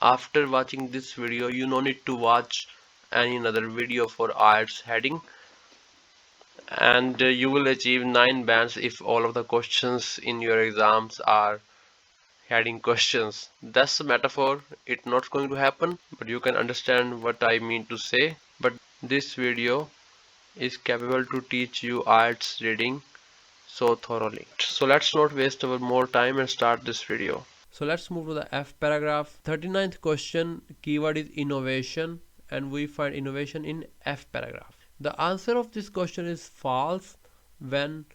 After watching this video, you no need to watch any another video for IELTS heading, and you will achieve 9 bands if all of the questions in your exams are heading questions. That's a metaphor. It's not going to happen, but you can understand what I mean to say. But this video is capable to teach you IELTS reading so thoroughly. So let's not waste our more time and start this video. So let's move to the F paragraph. 39th question, keyword is innovation, and we find innovation in F paragraph. The answer of this question is false. When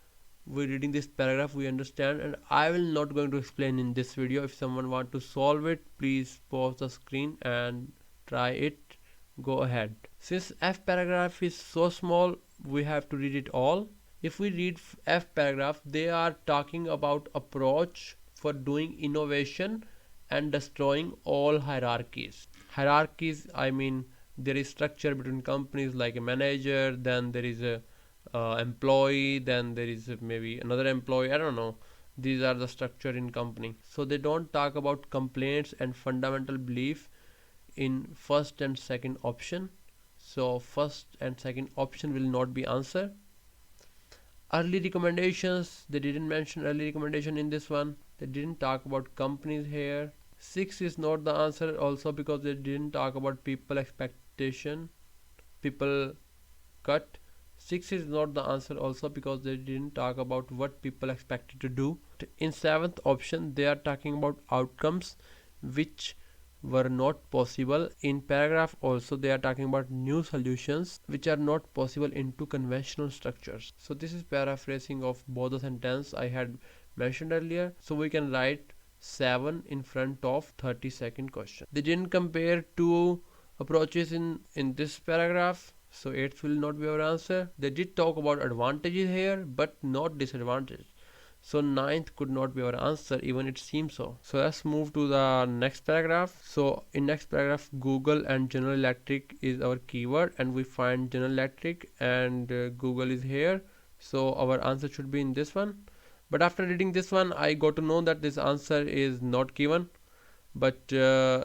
we're reading this paragraph we understand, and I will not going to explain in this video. If someone want to solve it, please pause the screen and try it. Go ahead. Since F paragraph is so small, we have to read it all. If we read F paragraph, they are talking about approach for doing innovation and destroying all hierarchies. Hierarchies, I mean, there is structure between companies like a manager, then there is a employee, then there is maybe another employee, I don't know. These are the structure in company. So they don't talk about complaints and fundamental belief in first and second option. So first and second option will not be answer. Early recommendations, they didn't mention early recommendation in this one. They didn't talk about companies here. 6 is not the answer also because they didn't talk about people expectation, people cut. 6 is not the answer also because they didn't talk about what people expected to do. In 7th option they are talking about outcomes which were not possible. In paragraph also they are talking about new solutions which are not possible into conventional structures. So this is paraphrasing of both the sentence I had mentioned earlier. So we can write 7 in front of 32nd question. They didn't compare two approaches in this paragraph, so 8th will not be our answer. They did talk about advantages here but not disadvantages, so 9th could not be our answer even it seems so. So let's move to the next paragraph. So in next paragraph, Google and General Electric is our keyword, and we find General Electric and Google is here, so our answer should be in this one. But after reading this one I got to know that this answer is not given, but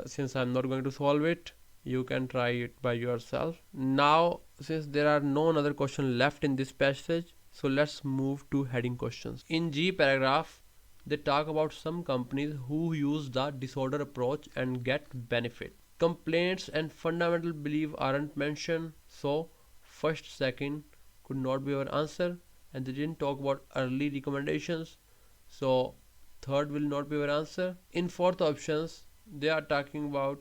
since I'm not going to solve it, you can try it by yourself. Now since there are no other question left in this passage, so let's move to heading questions. In G paragraph they talk about some companies who use the disorder approach and get benefit. Complaints and fundamental belief aren't mentioned, so first second could not be our answer. And they didn't talk about early recommendations, so third will not be our answer. In fourth options they are talking about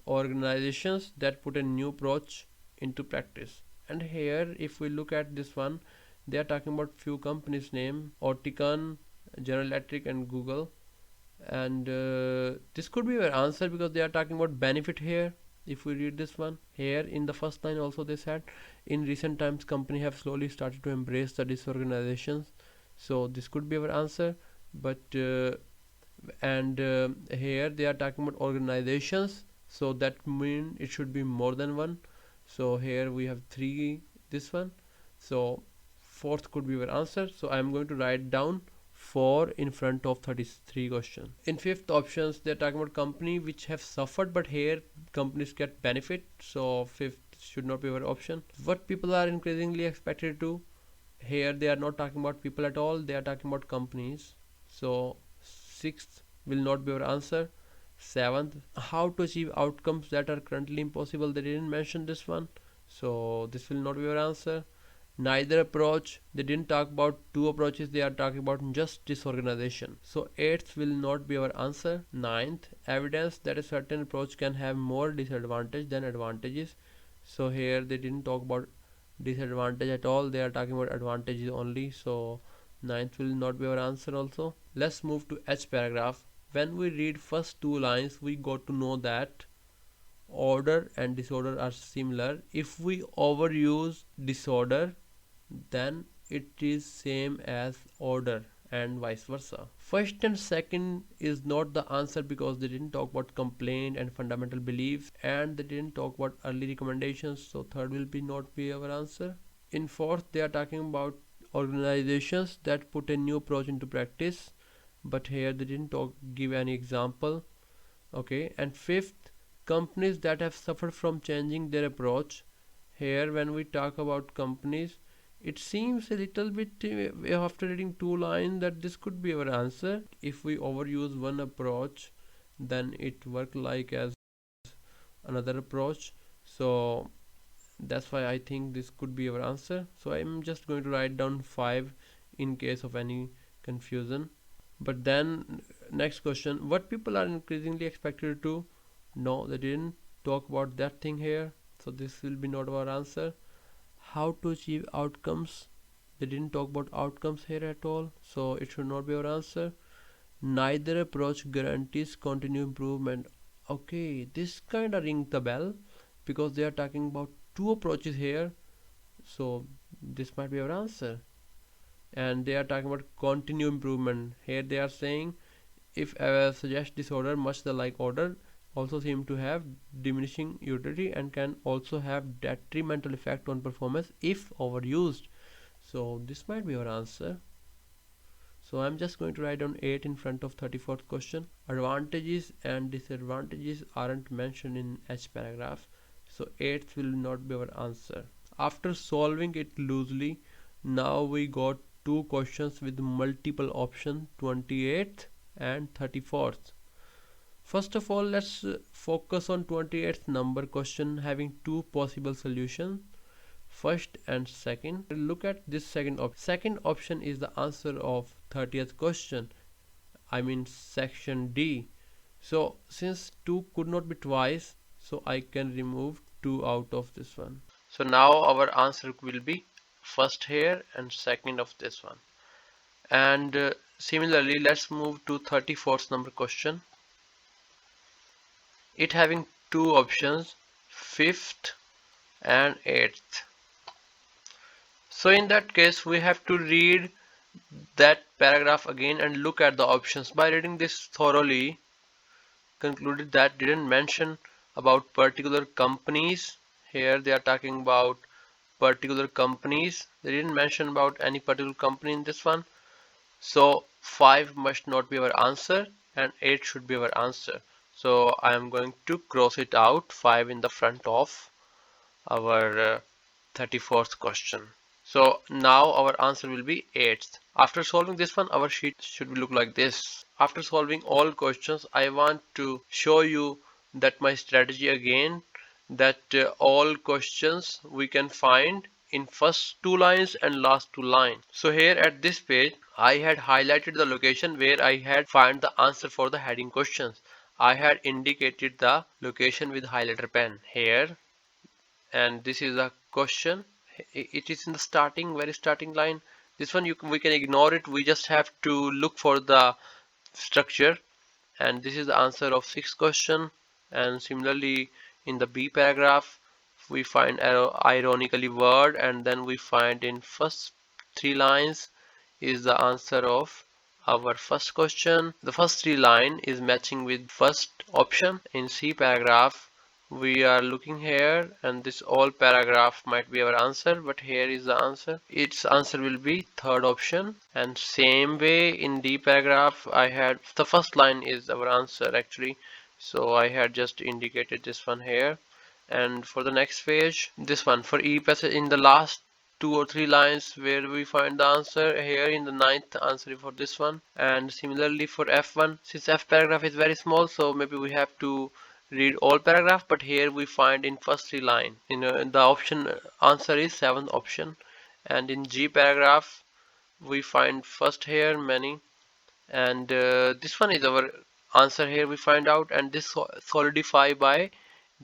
organizations that put a new approach into practice, and here if we look at this one they are talking about few companies name: Orticon, General Electric and Google. And this could be our answer because they are talking about benefit here. If we read this one here in the first line also they said in recent times company have slowly started to embrace the disorganizations, so this could be our answer. But here they are talking about organizations, so that mean it should be more than one. So here we have 3, this one, so fourth could be our answer. So I'm going to write down 4 in front of 33 question. In fifth options they're talking about company which have suffered, but here companies get benefit, so fifth should not be our option. What people are increasingly expected to, here they are not talking about people at all, they are talking about companies, so sixth will not be our answer. Seventh, how to achieve outcomes that are currently impossible, they didn't mention this one, so this will not be our answer. Neither approach, they didn't talk about two approaches, they are talking about just disorganization, so 8th will not be our answer. Ninth, evidence that a certain approach can have more disadvantage than advantages, so here they didn't talk about disadvantage at all, they are talking about advantages only, so ninth will not be our answer also. Let's move to H paragraph. When we read first 2 lines we got to know that order and disorder are similar. If we overuse disorder, then it is same as order and vice versa. First and second is not the answer because they didn't talk about complaint and fundamental beliefs, and they didn't talk about early recommendations, so third will be not be our answer. In fourth they are talking about organizations that put a new approach into practice, but here they didn't give any example. Okay, and fifth companies that have suffered from changing their approach. Here when we talk about companies, it seems a little bit after reading two lines that this could be our answer. If we overuse one approach, then it work like as another approach. So that's why I think this could be our answer. So I'm just going to write down 5 in case of any confusion. But then next question, what people are increasingly expected to know? They didn't talk about that thing here, so this will be not our answer. How to achieve outcomes? They didn't talk about outcomes here at all, so it should not be our answer. Neither approach guarantees continued improvement. Okay, this kind of rings the bell because they are talking about two approaches here, so this might be our answer. And they are talking about continued improvement. Here they are saying if a suggest disorder much the like order also seem to have diminishing utility and can also have detrimental effect on performance if overused. So this might be our answer. So I'm just going to write down 8 in front of 34th question. Advantages and disadvantages aren't mentioned in H paragraph, so 8th will not be our answer. After solving it loosely, now we got two questions with multiple options, 28th and 34th. First of all, let's focus on 28th number question having two possible solutions, first and second. Look at this second option. Second option is the answer of 30th question, I mean section D. So since 2 could not be twice, so I can remove 2 out of this one. So now our answer will be first here and second of this one. And similarly, let's move to 34th number question. It having two options, 5th and 8th. So in that case, we have to read that paragraph again and look at the options. By reading this thoroughly, concluded that didn't mention about particular companies. Here they are talking about particular companies. They didn't mention about any particular company in this one. So 5 must not be our answer and 8 should be our answer. So I am going to cross it out, 5 in the front of our 34th question. So now our answer will be 8th. After solving this one, our sheet should look like this. After solving all questions, I want to show you that my strategy again, that all questions we can find in first two lines and last two lines. So here at this page, I had highlighted the location where I had find the answer for the heading questions. I had indicated the location with highlighter pen here, and this is a question. It is in the starting, very starting line. This one we can ignore it. We just have to look for the structure, and this is the answer of sixth question. And similarly in the B paragraph, we find ironically word, and then we find in first three lines is the answer of our first question. The first three line is matching with first option. In C paragraph, we are looking here, and this all paragraph might be our answer, but here is the answer. Its answer will be third option. And same way in D paragraph, I had the first line is our answer actually, so I had just indicated this one here. And for the next page, this one for E passage, in the last two or three lines where we find the answer, here in the ninth answer for this one. And similarly for F1, since F paragraph is very small, so maybe we have to read all paragraph, but here we find in first three line, the option answer is seventh option. And in G paragraph, we find first here many, and this one is our answer here we find out, and this solidify by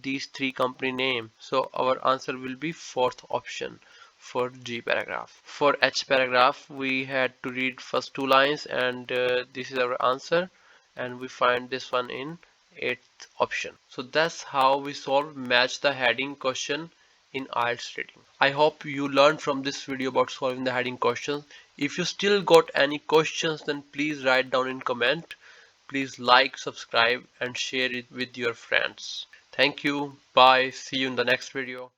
these three company name. So our answer will be fourth option for G paragraph. For H paragraph, we had to read first two lines, and this is our answer, and we find this one in eighth option. So that's how we solve match the heading question in IELTS reading. I hope you learned from this video about solving the heading questions. If you still got any questions, then please write down in comment. Please like, subscribe and share it with your friends. Thank you. Bye. See you in the next video.